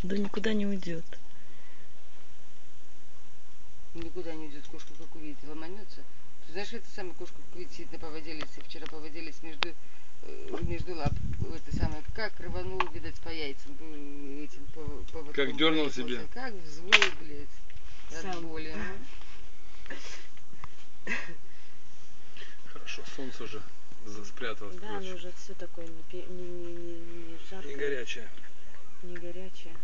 Да никуда не уйдет. Никуда не уйдет, кошка, как увидит, ломанется. Ты знаешь, эта самая кошка, как видите, сидит на поводилице, вчера поводились между лап, это самое, как рванул, видать, по яйцам, этим поводком. Как дернул себе. Как взвыл, блядь, от боли. Хорошо, солнце уже спряталось. Да, оно уже все такое не жаркое. Не горячее. Не горячее.